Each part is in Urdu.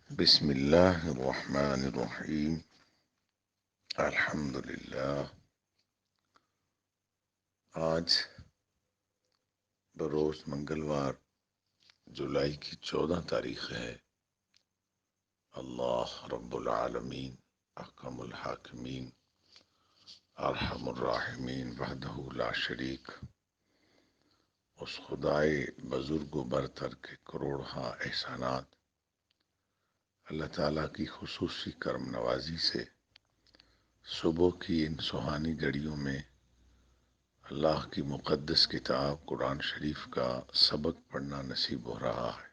بسم اللہ الرحمن الرحیم الحمد للہ۔ آج بروز منگلوار جولائی کی 14 تاریخ ہے۔ اللہ رب العالمین احکم الحاکمین ارحم الراحمین وحدہ لا شریک، اس خدائے بزرگ و برتر کے کروڑہا احسانات، اللہ تعالیٰ کی خصوصی کرم نوازی سے صبح کی ان سہانی گھڑیوں میں اللہ کی مقدس کتاب قرآن شریف کا سبق پڑھنا نصیب ہو رہا ہے۔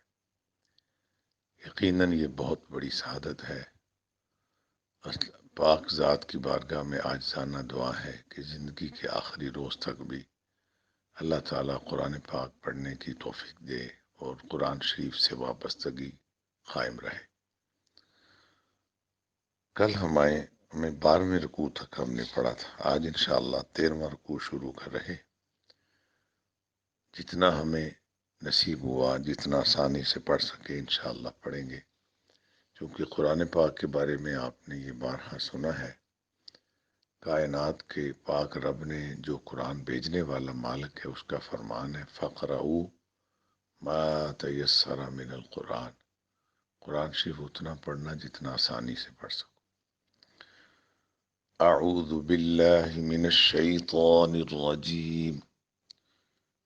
یقیناً یہ بہت بڑی سعادت ہے۔ پاک ذات کی بارگاہ میں عاجزانہ دعا ہے کہ زندگی کے آخری روز تک بھی اللہ تعالیٰ قرآن پاک پڑھنے کی توفیق دے اور قرآن شریف سے وابستگی قائم رہے۔ کل ہمیں 12ویں رکوع تک ہم نے پڑھا تھا، آج انشاءاللہ 13واں رکوع شروع کر رہے۔ جتنا ہمیں نصیب ہوا، جتنا آسانی سے پڑھ سکے انشاءاللہ پڑھیں گے، کیونکہ قرآن پاک کے بارے میں آپ نے یہ بارہا سنا ہے۔ کائنات کے پاک رب نے جو قرآن بھیجنے والا مالک ہے، اس کا فرمان ہے فَقْرَؤُوا مَا تَيَسَّرَ مِنَ الْقُرْآنِ، قرآن شریف اتنا پڑھنا جتنا آسانی سے پڑھ سکو۔ اعوذ باللہ من الشیطان الرجیم،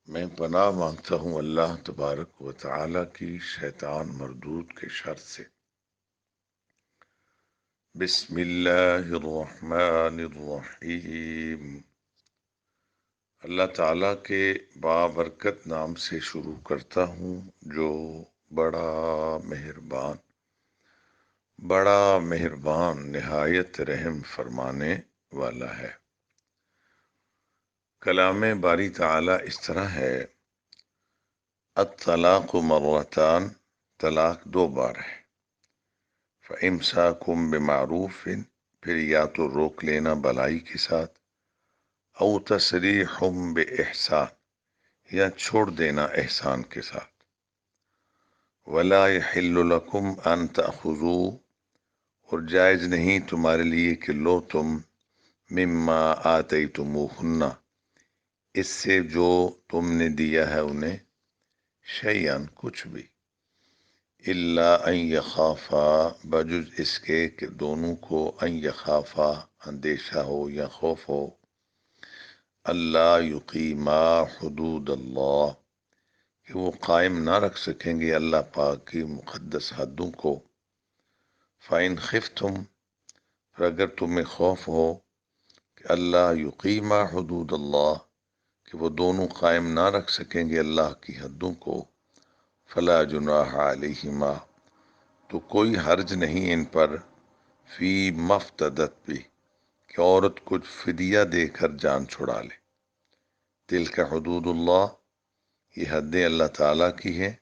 میں پناہ مانگتا ہوں اللہ تبارک و تعالی کی شیطان مردود کے شر سے۔ بسم اللہ الرحمن الرحیم، اللہ تعالیٰ کے بابرکت نام سے شروع کرتا ہوں جو بڑا مہربان نہایت رحم فرمانے والا ہے۔ کلام باری تعالیٰ اس طرح ہے، الطلاق مرتان، طلاق 2 بار ہے۔ فَإِمْسَاكُمْ بِمَعْرُوفٍ، پھر یا تو روک لینا بلائی کے ساتھ، او تسریح بِإِحْسَان، یا چھوڑ دینا احسان کے ساتھ۔ وَلَا يَحِلُّ لَكُمْ أَن تَأْخُذُوا، اور جائز نہیں تمہارے لیے کہ لو تم مما آتیتموہن، اس سے جو تم نے دیا ہے انہیں، شیئن کچھ بھی، الا ان یخافا، بجز اس کے کہ دونوں کو ان یخافا اندیشہ ہو یا خوف ہو، اللہ یقیما حدود اللہ، کہ وہ قائم نہ رکھ سکیں گے اللہ پاک کی مقدس حدوں کو۔ فَإِنْ خِفْتُمْ، پھر اگر تمہیں خوف ہو کہ اللہ یقیما حدود اللہ، کہ وہ دونوں قائم نہ رکھ سکیں گے اللہ کی حدوں کو، فلا جناح علیہما، تو کوئی حرج نہیں ان پر، فی مفتدت بھی، کہ عورت کچھ فدیہ دے کر جان چھڑا لے۔ تلک حدود اللہ، یہ حدیں اللہ تعالیٰ کی ہیں،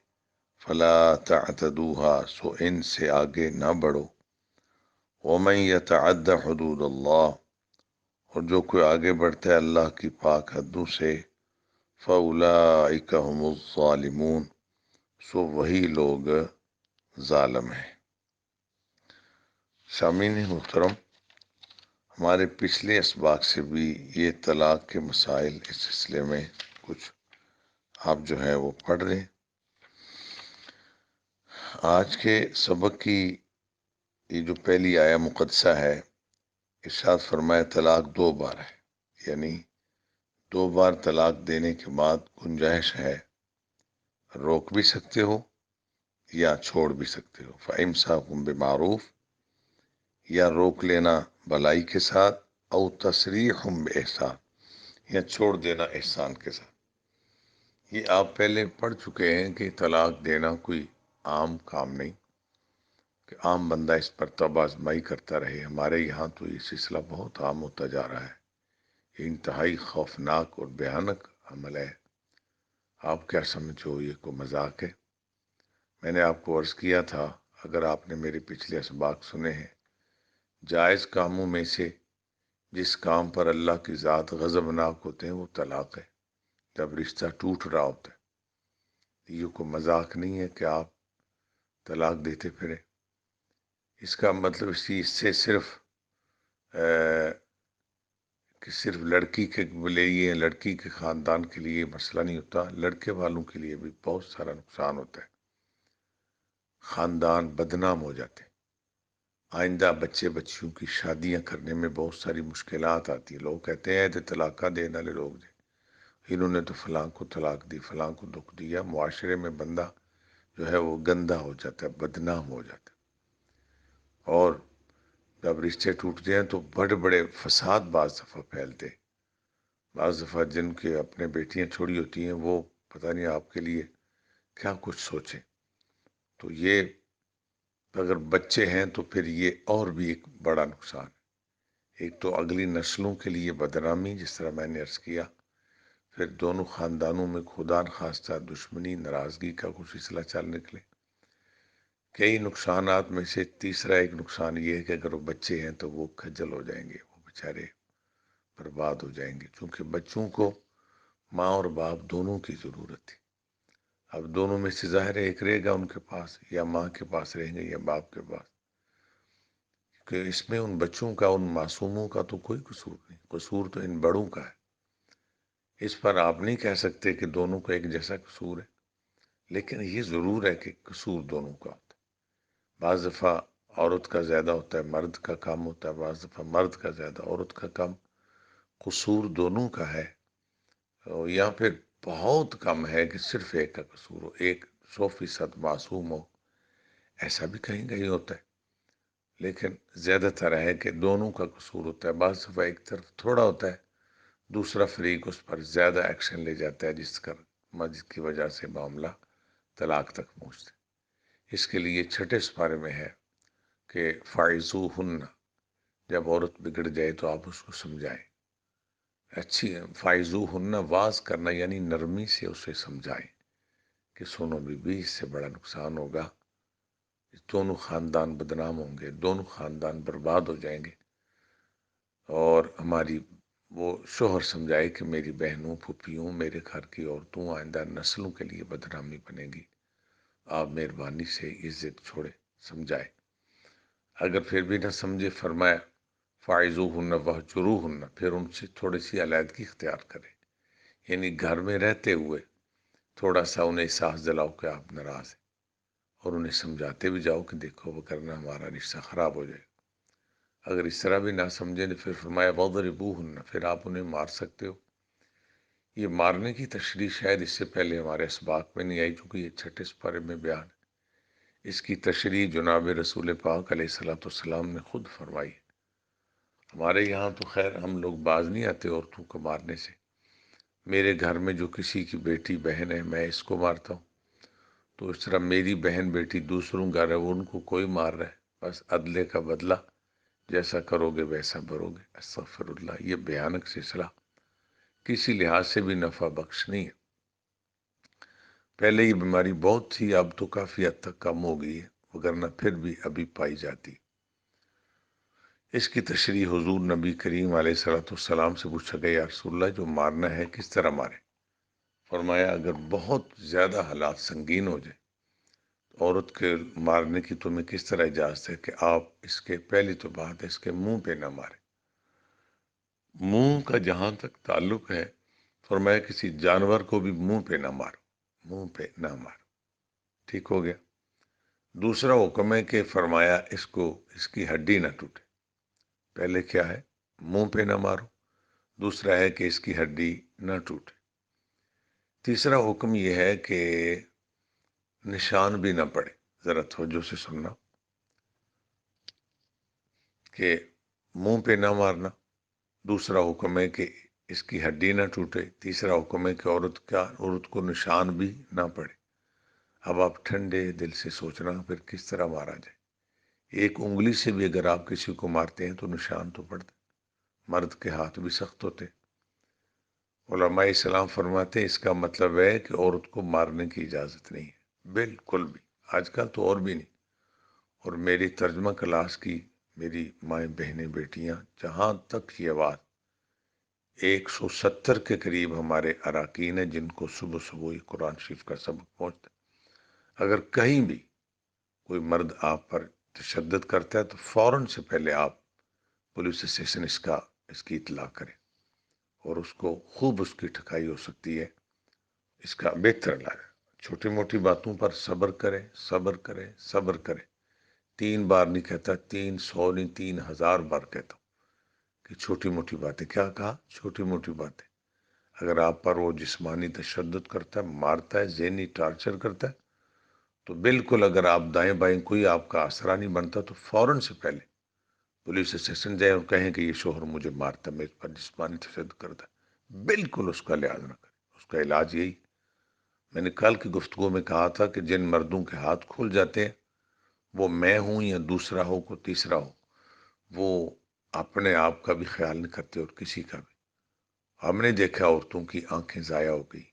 فلا تعتدوها، سو ان سے آگے نہ بڑھو۔ ومن یتعد حدود اللہ، اور جو کوئی آگے بڑھتا ہے اللہ کی پاک حدوں سے، فاولئک هم الظالمون، سو وہی لوگ ظالم ہیں۔ سامعین محترم، ہمارے پچھلے اسباق سے بھی یہ طلاق کے مسائل اس سلسلے میں کچھ آپ جو ہے وہ پڑھ رہے ہیں۔ آج کے سبق کی یہ جو پہلی آیا مقدسہ ہے، ارشاد فرمایا طلاق 2 بار ہے، یعنی 2 بار طلاق دینے کے بعد گنجائش ہے، روک بھی سکتے ہو یا چھوڑ بھی سکتے ہو۔ فَإِمْسَاكُمْ بِمَعْرُوف، یا روک لینا بلائی کے ساتھ، او تسریح بِإِحْسَان، یا چھوڑ دینا احسان کے ساتھ۔ یہ آپ پہلے پڑھ چکے ہیں کہ طلاق دینا کوئی عام کام نہیں کہ عام بندہ اس پر تاب آزمائی کرتا رہے۔ ہمارے یہاں تو یہ سلسلہ بہت عام ہوتا جا رہا ہے، یہ انتہائی خوفناک اور بھیانک عمل ہے۔ آپ کیا سمجھو یہ کوئی مذاق ہے؟ میں نے آپ کو عرض کیا تھا، اگر آپ نے میرے پچھلے اسباق سنے ہیں، جائز کاموں میں سے جس کام پر اللہ کی ذات غضبناک ہوتے ہیں وہ طلاق ہے، جب رشتہ ٹوٹ رہا ہوتا ہے۔ یہ کوئی مذاق نہیں ہے کہ آپ طلاق دیتے پھریں۔ اس کا مطلب اس سے صرف کہ صرف لڑکی کے لیے لڑکی کے خاندان کے لیے مسئلہ نہیں ہوتا، لڑکے والوں کے لیے بھی بہت سارا نقصان ہوتا ہے، خاندان بدنام ہو جاتے ہیں، آئندہ بچے بچیوں کی شادیاں کرنے میں بہت ساری مشکلات آتی ہیں، لوگ کہتے ہیں طلاقہ دینے والے لوگ دے، انہوں نے تو فلاں کو طلاق دی، فلاں کو دکھ دیا، معاشرے میں بندہ جو ہے وہ گندا ہو جاتا ہے، بدنام ہو جاتا ہے، اور جب رشتے ٹوٹتے ہیں تو بڑے بڑے فساد بعض دفعہ پھیلتے، بعض دفعہ جن کے اپنے بیٹیاں چھوڑی ہوتی ہیں وہ پتہ نہیں آپ کے لیے کیا کچھ سوچیں، تو یہ اگر بچے ہیں تو پھر یہ اور بھی ایک بڑا نقصان ہے، ایک تو اگلی نسلوں کے لیے بدنامی، جس طرح میں نے عرض کیا، پھر دونوں خاندانوں میں خدا نخواستہ دشمنی ناراضگی کا کچھ سلسلہ چل نکلے، کئی نقصانات میں سے تیسرا ایک نقصان یہ ہے کہ اگر وہ بچے ہیں تو وہ کھجل ہو جائیں گے، وہ بیچارے برباد ہو جائیں گے، کیونکہ بچوں کو ماں اور باپ دونوں کی ضرورت تھی، اب دونوں میں سے ظاہر ہے ایک رہے گا ان کے پاس، یا ماں کے پاس رہیں گے یا باپ کے پاس، کہ اس میں ان بچوں کا، ان معصوموں کا تو کوئی قصور نہیں، قصور تو ان بڑوں کا ہے، اس پر آپ نہیں کہہ سکتے کہ دونوں کا ایک جیسا قصور ہے، لیکن یہ ضرور ہے کہ قصور دونوں کا ہوتا ہے، بعض دفعہ عورت کا زیادہ ہوتا ہے، مرد کا کم ہوتا ہے، بعض دفعہ مرد کا زیادہ، عورت کا کم، قصور دونوں کا ہے، یا پھر بہت کم ہے کہ صرف ایک کا قصور ہو، ایک 100% معصوم ہو، ایسا بھی کہیں کہیں ہوتا ہے، لیکن زیادہ تر ہے کہ دونوں کا قصور ہوتا ہے، بعض دفعہ ایک طرف تھوڑا ہوتا ہے، دوسرا فریق اس پر زیادہ ایکشن لے جاتا ہے، جس کی وجہ سے معاملہ طلاق تک پہنچتا ہے، اس کے لیے چھٹے سپارے میں ہے کہ فائزوہن، جب عورت بگڑ جائے تو آپ اس کو سمجھائیں، اچھی فائزوہن، واز کرنا یعنی نرمی سے اسے سمجھائیں کہ سنو بی بی، اس سے بڑا نقصان ہوگا، دونوں خاندان بدنام ہوں گے، دونوں خاندان برباد ہو جائیں گے، اور ہماری وہ شوہر سمجھائے کہ میری بہنوں، پھوپھیوں، میرے گھر کی عورتوں آئندہ نسلوں کے لیے بدنامی بنے گی، آپ مہربانی سے یہ ضد چھوڑے، سمجھائے، اگر پھر بھی نہ سمجھے، فرمایا فائزوہن وہجروہن، پھر ان سے تھوڑی سی علیحدگی اختیار کرے، یعنی گھر میں رہتے ہوئے تھوڑا سا انہیں احساس دلاؤ کہ آپ ناراض ہیں، اور انہیں سمجھاتے بھی جاؤ کہ دیکھو وہ کرنا ہمارا رشتہ خراب ہو جائے، اگر اس طرح بھی نہ سمجھیں تو پھر فرمایا وضربوہن، پھر آپ انہیں مار سکتے ہو، یہ مارنے کی تشریح شاید اس سے پہلے ہمارے اسباق میں نہیں آئی، چونکہ یہ چھٹے سپارے میں بیان ہے، اس کی تشریح جناب رسول پاک علیہ الصلوۃ والسلام نے خود فرمائی، ہمارے یہاں تو خیر ہم لوگ باز نہیں آتے عورتوں کو مارنے سے، میرے گھر میں جو کسی کی بیٹی بہن ہے میں اس کو مارتا ہوں، تو اس طرح میری بہن بیٹی دوسروں گھر ہے وہ ان کو کوئی مار رہا ہے، بس عدلے کا بدلہ جیسا کرو گے ویسا بھرو گے، استغفر اللہ، یہ بھیانک سلسلہ کسی لحاظ سے بھی نفع بخش نہیں ہے، پہلے یہ بیماری بہت تھی، اب تو کافی حد تک کم ہو گئی ہے، وگرنہ پھر بھی ابھی پائی جاتی، اس کی تشریح حضور نبی کریم علیہ الصلوۃ والسلام سے پوچھا گیا، یا رسول اللہ جو مارنا ہے کس طرح مارے، فرمایا اگر بہت زیادہ حالات سنگین ہو جائے عورت کے مارنے کی تمہیں کس طرح اجازت ہے کہ آپ اس کے، پہلی تو بات ہے اس کے منہ پہ نہ مارے، منہ کا جہاں تک تعلق ہے فرمایا کسی جانور کو بھی منہ پہ نہ مارو، منہ پہ نہ مارو، ٹھیک ہو گیا، دوسرا حکم ہے کہ فرمایا اس کی ہڈی نہ ٹوٹے، پہلے کیا ہے منہ پہ نہ مارو، دوسرا ہے کہ اس کی ہڈی نہ ٹوٹے، تیسرا حکم یہ ہے کہ نشان بھی نہ پڑے، ذرا توجہ سے سننا، کہ منہ پہ نہ مارنا، دوسرا حکم ہے کہ اس کی ہڈی نہ ٹوٹے، تیسرا حکم ہے کہ عورت کو نشان بھی نہ پڑے، اب آپ ٹھنڈے دل سے سوچنا پھر کس طرح مارا جائے، ایک انگلی سے بھی اگر آپ کسی کو مارتے ہیں تو نشان تو پڑتا، مرد کے ہاتھ بھی سخت ہوتے، علماء اسلام فرماتے ہیں اس کا مطلب ہے کہ عورت کو مارنے کی اجازت نہیں ہے، بالکل بھی، آج کل تو اور بھی نہیں، اور میری ترجمہ کلاس کی میری مائیں بہنیں بیٹیاں، جہاں تک یہ بات 170 کے قریب ہمارے اراکین ہیں جن کو صبح صبح ہی قرآن شریف کا سبق پہنچتا ہے، اگر کہیں بھی کوئی مرد آپ پر تشدد کرتا ہے تو فوراً سے پہلے آپ پولیس اسٹیشن اس کی اطلاع کریں، اور اس کو خوب اس کی ٹھکائی ہو سکتی ہے، اس کا بہتر علاج ہے۔ چھوٹی موٹی باتوں پر صبر کریں، صبر کریں، صبر کریں۔ 3 بار نہیں کہتا، 300 نہیں، 3000 بار کہتا ہوں کہ چھوٹی موٹی باتیں، کیا کہا؟ چھوٹی موٹی باتیں۔ اگر آپ پر وہ جسمانی تشدد کرتا ہے، مارتا ہے، ذہنی ٹارچر کرتا ہے، تو بالکل اگر آپ دائیں بائیں کوئی آپ کا آسرا نہیں بنتا تو فوراً سے پہلے پولیس اسٹیشن جائیں اور کہیں کہ یہ شوہر مجھے مارتا ہے، میرے پر جسمانی تشدد کرتا ہے، بالکل اس کا لحاظ نہ کریں۔ اس کا علاج یہی، میں نے کل کی گفتگو میں کہا تھا کہ جن مردوں کے ہاتھ کھل جاتے ہیں، وہ میں ہوں یا دوسرا ہو، کوئی تیسرا ہو، وہ اپنے آپ کا بھی خیال نہیں کرتے اور کسی کا بھی۔ ہم نے دیکھا عورتوں کی آنکھیں ضائع ہو گئی،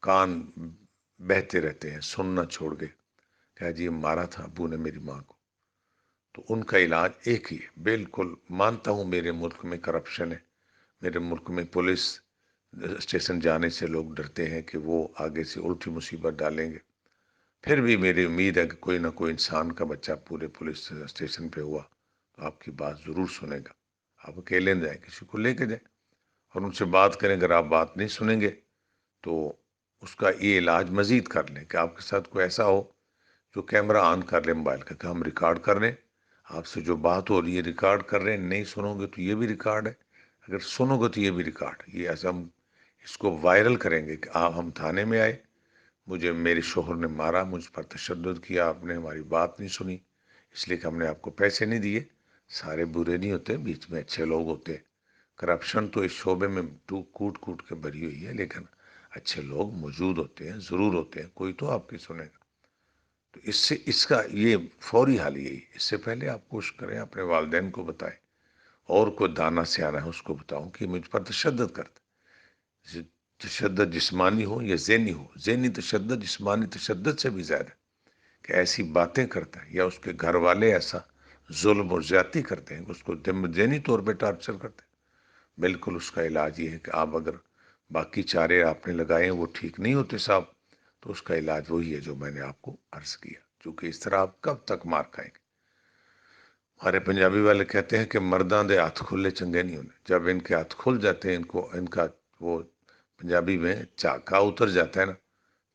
کان بہتے رہتے ہیں، سننا چھوڑ گئے کہ جی مارا تھا ابو نے میری ماں کو۔ تو ان کا علاج ایک ہی ہے۔ بالکل مانتا ہوں میرے ملک میں کرپشن ہے، میرے ملک میں پولیس اسٹیشن جانے سے لوگ ڈرتے ہیں کہ وہ آگے سے الٹی مصیبت ڈالیں گے، پھر بھی میری امید ہے کہ کوئی نہ کوئی انسان کا بچہ پورے پولیس اسٹیشن پہ ہوا تو آپ کی بات ضرور سنے گا۔ آپ اکیلے نہ جائیں، کسی کو لے کے جائیں اور ان سے بات کریں۔ اگر آپ بات نہیں سنیں گے تو اس کا یہ علاج مزید کر لیں کہ آپ کے ساتھ کوئی ایسا ہو جو کیمرہ آن کر لیں موبائل کا کہ ہم ریکارڈ کر رہے ہیں، آپ سے جو بات ہو رہی ہے ریکارڈ کر رہے ہیں، نہیں سنو گے تو یہ بھی ریکارڈ ہے، اگر سنو گے تو یہ بھی ریکارڈ ہے۔ یہ ایسا ہم اس کو وائرل کریں گے کہ آپ، ہم تھانے میں آئے، مجھے میرے شوہر نے مارا، مجھ پر تشدد کیا، آپ نے ہماری بات نہیں سنی، اس لیے کہ ہم نے آپ کو پیسے نہیں دیے۔ سارے برے نہیں ہوتے، بیچ میں اچھے لوگ ہوتے ہیں۔ کرپشن تو اس شعبے میں کوٹ کوٹ کے بھری ہوئی ہے، لیکن اچھے لوگ موجود ہوتے ہیں، ضرور ہوتے ہیں، کوئی تو آپ کی سنے گا۔ تو اس کا یہ فوری حل یہی، اس سے پہلے آپ کوشش کریں اپنے والدین کو بتائیں، اور کوئی دانا سیانا ہے اس کو بتاؤں کہ مجھ پر تشدد کرتا ہے۔ تشدد جسمانی ہو یا ذہنی ہو، ذہنی تشدد جسمانی تشدد سے بھی زیادہ ہے کہ ایسی باتیں کرتا ہے یا اس کے گھر والے ایسا ظلم اور زیادتی کرتے ہیں کہ اس کو ذہنی طور پہ ٹارچر کرتے ہیں۔ بالکل اس کا علاج یہ ہے کہ آپ اگر باقی چارے آپ نے لگائے ہیں وہ ٹھیک نہیں ہوتے صاحب، تو اس کا علاج وہی ہے جو میں نے آپ کو عرض کیا، چونکہ اس طرح آپ کب تک مار کھائیں گے۔ ہمارے پنجابی والے کہتے ہیں کہ مرداں دے ہاتھ کھلے چنگے نہیں ہونے، جب ان کے ہاتھ کھل جاتے ہیں، ان کا وہ پنجابی میں چاکا اتر جاتا ہے نا،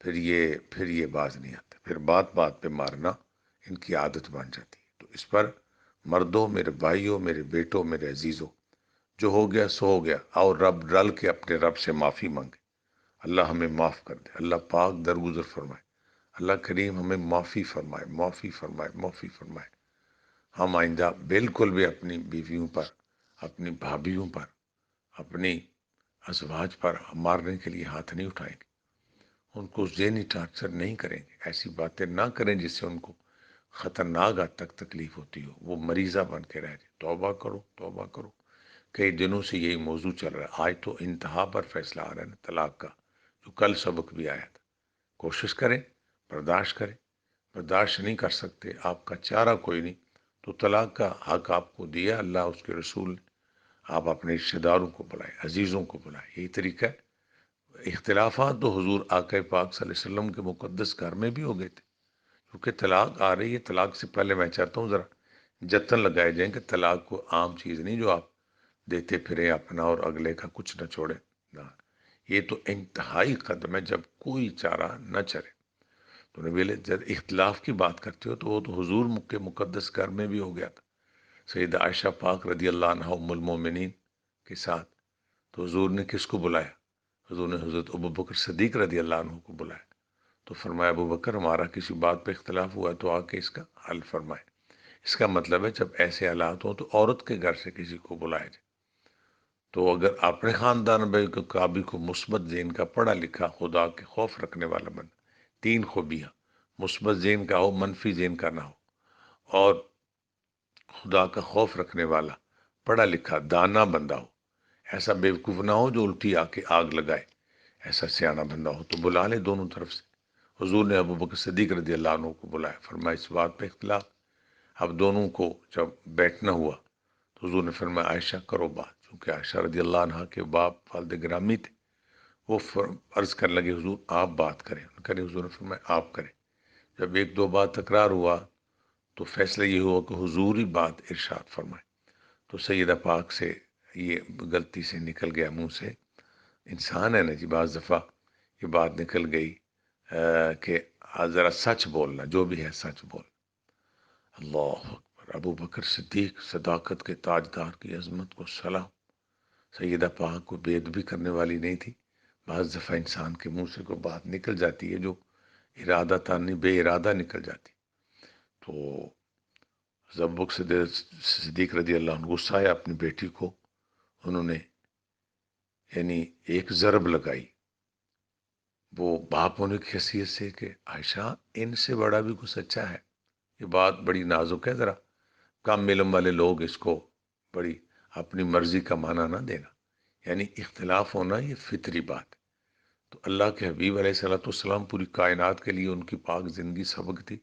پھر یہ باز نہیں آتا، پھر بات بات پہ مارنا ان کی عادت بن جاتی ہے۔ تو اس پر مردوں، میرے بھائیوں، میرے بیٹوں، میرے عزیزوں، جو ہو گیا سو ہو گیا، اور رب ڈل کے اپنے رب سے معافی مانگے، اللہ ہمیں معاف کر دے، اللہ پاک درگزر فرمائے، اللہ کریم ہمیں معافی فرمائے، معافی فرمائے، معافی فرمائے۔ ہم آئندہ بالکل بھی اپنی بیویوں پر، اپنی بھابھیوں پر، اپنی ازواج پر مارنے کے لیے ہاتھ نہیں اٹھائیں گے، ان کو ذہنی ٹارچر نہیں کریں گے، ایسی باتیں نہ کریں جس سے ان کو خطرناک حد تک تکلیف ہوتی ہو، وہ مریضہ بن کے رہ جائے۔ توبہ کرو، توبہ کرو۔ کئی دنوں سے یہی موضوع چل رہا ہے، آج تو انتہا پر فیصلہ آ رہا ہے نا طلاق کا، جو کل سبق بھی آیا تھا۔ کوشش کریں، برداشت کریں، برداشت نہیں کر سکتے، آپ کا چارہ کوئی نہیں، تو طلاق کا حق آپ کو دیا اللہ، اس کے رسول نے۔ آپ اپنے رشتے داروں کو بلائیں، عزیزوں کو بلائیں، یہی طریقہ ہے۔ اختلافات تو حضور آقا پاک صلی اللہ علیہ وسلم کے مقدس گھر میں بھی ہو گئے تھے، کیونکہ طلاق آ رہی ہے۔ طلاق سے پہلے میں چاہتا ہوں ذرا جتن لگائے جائیں کہ طلاق کو عام چیز نہیں جو آپ دیتے پھریں اپنا اور اگلے کا کچھ نہ چھوڑیں، نہ، یہ تو انتہائی قدم ہے جب کوئی چارہ نہ چلے۔ تو نبی علیہ جب اختلاف کی بات کرتے ہو تو وہ تو حضور کے مقدس گھر میں بھی ہو گیا تھا، سیدہ عائشہ پاک رضی اللہ عنہ ام المومنین کے ساتھ۔ تو حضور نے کس کو بلایا؟ حضور نے حضرت ابوبکر صدیق رضی اللہ عنہ کو بلایا، تو فرمایا ابوبکر ہمارا کسی بات پہ اختلاف ہوا ہے تو آ کے اس کا حل فرمائے۔ اس کا مطلب ہے جب ایسے حالات ہوں تو عورت کے گھر سے کسی کو بلایا جائے۔ تو اگر اپنے خاندان میں کابی کو مثبت ذہن کا، پڑھا لکھا، خدا کے خوف رکھنے والا بن، 3 خوبیاں، مثبت ذہن کا ہو، منفی ذہن کا نہ ہو، اور خدا کا خوف رکھنے والا، پڑھا لکھا، دانا بندہ ہو، ایسا بیوقوف نہ ہو جو الٹی آ کے آگ لگائے، ایسا سیانا بندہ ہو تو بلا لے دونوں طرف سے۔ حضور نے ابوبکر صدیق رضی اللہ عنہ کو بلایا، فرمایا اس بات پہ اختلاف۔ اب دونوں کو جب بیٹھنا ہوا تو حضور نے فرمایا عائشہ کرو بات، چونکہ عائشہ رضی اللہ عنہ کے باپ والد گرامی تھے، وہ عرض کرنے لگے حضور آپ بات کریں، حضور نے فرمایا آپ کریں۔ جب 1-2 بار تکرار ہوا تو فیصلہ یہ ہوا کہ حضور ہی بات ارشاد فرمائے۔ تو سیدہ پاک سے یہ غلطی سے نکل گیا منہ سے، انسان ہے نا جی، بعض دفعہ یہ بات نکل گئی کہ ذرا سچ بولنا، جو بھی ہے سچ بول۔ اللہ اکبر، ابو بکر صدیق صداقت کے تاجدار کی عظمت کو سلام۔ سیدہ پاک کو بے ادبی کرنے والی نہیں تھی۔ بعض دفعہ انسان کے منہ سے کوئی بات نکل جاتی ہے جو ارادہ تھا نہیں، بے ارادہ نکل جاتی۔ تو ابو بکر صدیق رضی اللہ عنہ غصہ آیا اپنی بیٹی کو، انہوں نے یعنی ایک ضرب لگائی وہ باپ ہونے کی حیثیت سے کہ عائشہ ان سے بڑا بھی کچھ اچھا ہے۔ یہ بات بڑی نازک ہے، ذرا کم علم والے لوگ اس کو بڑی اپنی مرضی کا معنی نہ دینا، یعنی اختلاف ہونا یہ فطری بات ہے۔ تو اللہ کے حبیب علیہ الصلوۃ والسلام پوری کائنات کے لیے ان کی پاک زندگی سبق تھی،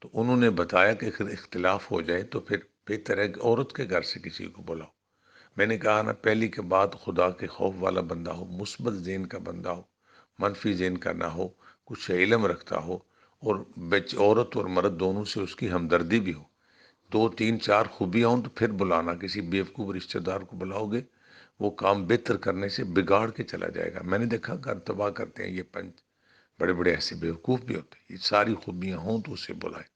تو انہوں نے بتایا کہ اختلاف ہو جائے تو پھر بہتر ہے کہ عورت کے گھر سے کسی کو بلاؤ۔ میں نے کہا نا، پہلی کے بعد خدا کے خوف والا بندہ ہو، مثبت ذہن کا بندہ ہو، منفی ذہن کا نہ ہو، کچھ علم رکھتا ہو، اور عورت اور مرد دونوں سے اس کی ہمدردی بھی ہو، دو تین چار خوبیاں ہوں تو پھر بلانا۔ کسی بیوقوف رشتہ دار کو بلاؤ گے وہ کام بہتر کرنے سے بگاڑ کے چلا جائے گا۔ میں نے دیکھا گھر تباہ کرتے ہیں یہ پنچ، بڑے بڑے ایسے بیوقوف بھی ہوتے ہیں۔ یہ ساری خوبیاں ہوں تو اسے بلائے۔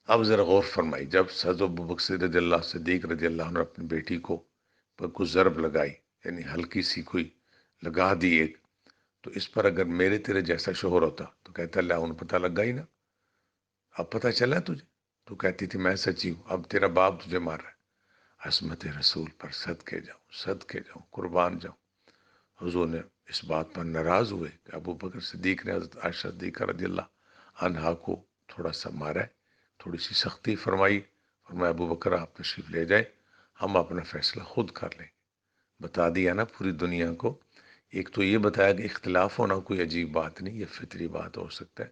اب ذرا غور فرمائی، جب حضرت ابوبکر رضی اللہ صدیق رضی اللہ عنہ اپنی بیٹی کو پر کچھ ضرب لگائی، یعنی ہلکی سی کوئی لگا دی ایک، تو اس پر اگر میرے تیرے جیسا شوہر ہوتا تو کہتا اللہ انہیں پتہ لگ گئی نا، اب پتہ چلا تجھے؟ تو کہتی تھی میں سچی ہوں، اب تیرا باپ تجھے مار رہا ہے۔ عصمت رسول پر صدقے جاؤں، صدقے جاؤں، قربان جاؤں۔ حضور نے اس بات پر ناراض ہوئے کہ ابو بکر صدیق نے حضرت عائشہ صدیقہ رضی اللہ عنہا کو تھوڑا سا مارا ہے، تھوڑی سی سختی فرمائی۔ فرمایا ابو بکر آپ تشریف لے جائیں، ہم اپنا فیصلہ خود کر لیں گے۔ بتا دیا نا پوری دنیا کو۔ ایک تو یہ بتایا کہ اختلاف ہونا کوئی عجیب بات نہیں، یہ فطری بات ہو سکتا ہے۔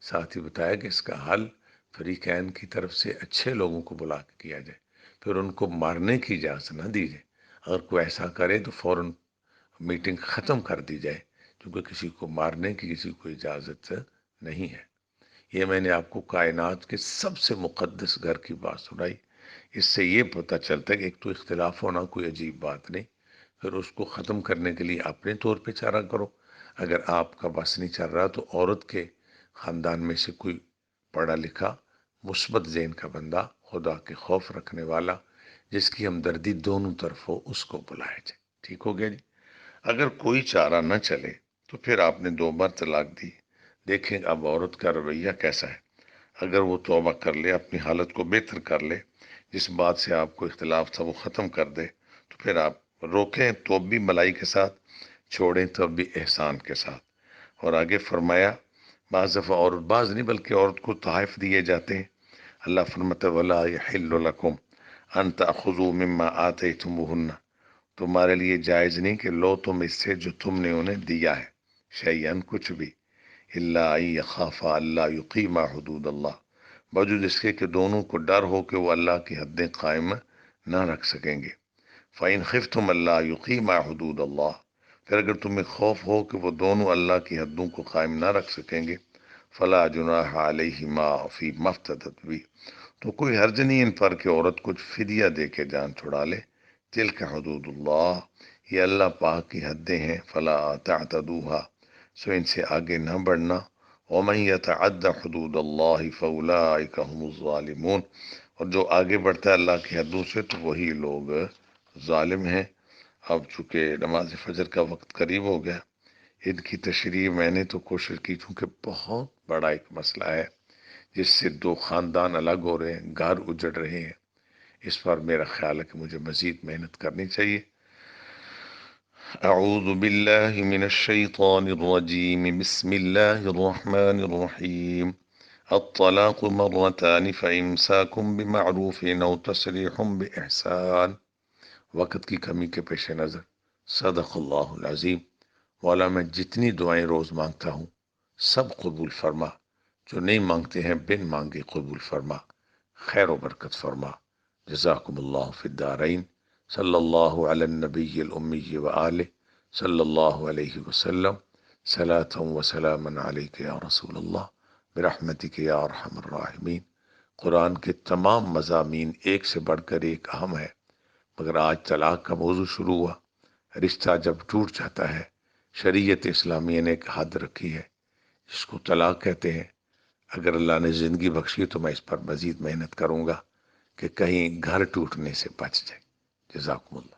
ساتھ ہی بتایا کہ اس کا حل فریقین کی طرف سے اچھے لوگوں کو بلا کے کیا جائے، پھر ان کو مارنے کی اجازت نہ دی جائے۔ اگر کوئی ایسا کرے تو فوراً میٹنگ ختم کر دی جائے، کیونکہ کسی کو مارنے کی کسی کو اجازت نہیں ہے۔ یہ میں نے آپ کو کائنات کے سب سے مقدس گھر کی بات سنائی۔ اس سے یہ پتہ چلتا ہے کہ ایک تو اختلاف ہونا کوئی عجیب بات نہیں، پھر اس کو ختم کرنے کے لیے اپنے طور پہ چارہ کرو۔ اگر آپ کا بس نہیں چل رہا تو عورت کے خاندان میں سے کوئی پڑھا لکھا مثبت ذہن کا بندہ، خدا کے خوف رکھنے والا، جس کی ہمدردی دونوں طرف ہو، اس کو بلایا جائے۔ ٹھیک ہو گیا جی؟ اگر کوئی چارہ نہ چلے تو پھر آپ نے 2 بار طلاق دی، دیکھیں اب عورت کا رویہ کیسا ہے۔ اگر وہ توبہ کر لے، اپنی حالت کو بہتر کر لے، جس بات سے آپ کو اختلاف تھا وہ ختم کر دے، تو پھر آپ روکیں تو بھی ملائی کے ساتھ، چھوڑیں تب بھی احسان کے ساتھ۔ اور آگے فرمایا بعض دفعہ عورت، بعض نہیں بلکہ عورت کو تحائف دیے جاتے ہیں۔ اللہ فرماتا ہے وَلَا يَحِلُّ لَكُمْ أَن تَأْخُذُوا مِمَّا آتَيْتُمُوهُنَّ، تمہارے لیے جائز نہیں کہ لو تم اس سے جو تم نے انہیں دیا ہے، شیئن کچھ بھی، الا ان یخافا اللہ یقیما حدود اللہ، باوجود اس کے کہ دونوں کو ڈر ہو کہ وہ اللہ کی حدیں قائم نہ رکھ سکیں گے۔ فَإِنْ خِفْتُمْ أَلَّا يُقِيمَا حُدُودَ اللَّهِ، پھر اگر تمہیں خوف ہو کہ وہ دونوں اللہ کی حدوں کو قائم نہ رکھ سکیں گے، فَلَا جُنَاحَ عَلَيْهِمَا فِي مَا افْتَدَتْ بِهِ، تو کوئی حرج نہیں ان پر کہ عورت کچھ فدیہ دے کے جان چھڑا لے۔ تِلْکَ حُدُودُ اللَّهِ، یہ اللہ پاک کی حدیں ہیں، فَلَا تَعْتَدُوهَا، سو ان سے آگے نہ بڑھنا۔ وَمَن يَتَعَدَّ حُدُودَ اللَّهِ فَأُولَٰئِكَ هُمُ الظَّالِمُونَ، اور جو آگے بڑھتا ہے اللہ کی حدوں سے تو وہی لوگ ظالم ہیں۔ اب چونکہ نماز فجر کا وقت قریب ہو گیا، ان کی تشریح میں نے تو کوشش کی، چونکہ بہت بڑا ایک مسئلہ ہے جس سے 2 خاندان الگ ہو رہے ہیں، گھر اجڑ رہے ہیں، اس پر میرا خیال ہے کہ مجھے مزید محنت کرنی چاہیے۔ اعوذ باللہ من الشیطان الرجیم، بسم اللہ الرحمن الرحیم۔ الطلاق مرتان فإمساک بمعروف أو تسریح بإحسان۔ وقت کی کمی کے پیش نظر صدق اللہ العظیم۔ مولا میں جتنی دعائیں روز مانگتا ہوں سب قبول فرما، جو نہیں مانگتے ہیں بن مانگے قبول فرما، خیر و برکت فرما۔ جزاکم اللہ فی الدارین۔ صلی اللہ علی النبی الامی وآلہ صلی اللہ علیہ وسلم، صلاۃ و سلاما علیک یا رسول اللہ، برحمتک یا ارحم الراحمین۔ قرآن کے تمام مضامین ایک سے بڑھ کر ایک اہم ہے، مگر آج طلاق کا موضوع شروع ہوا۔ رشتہ جب ٹوٹ جاتا ہے، شریعت اسلامیہ نے ایک حد رکھی ہے، جس کو طلاق کہتے ہیں۔ اگر اللہ نے زندگی بخشی تو میں اس پر مزید محنت کروں گا کہ کہیں گھر ٹوٹنے سے بچ جائے۔ جزاکم اللہ۔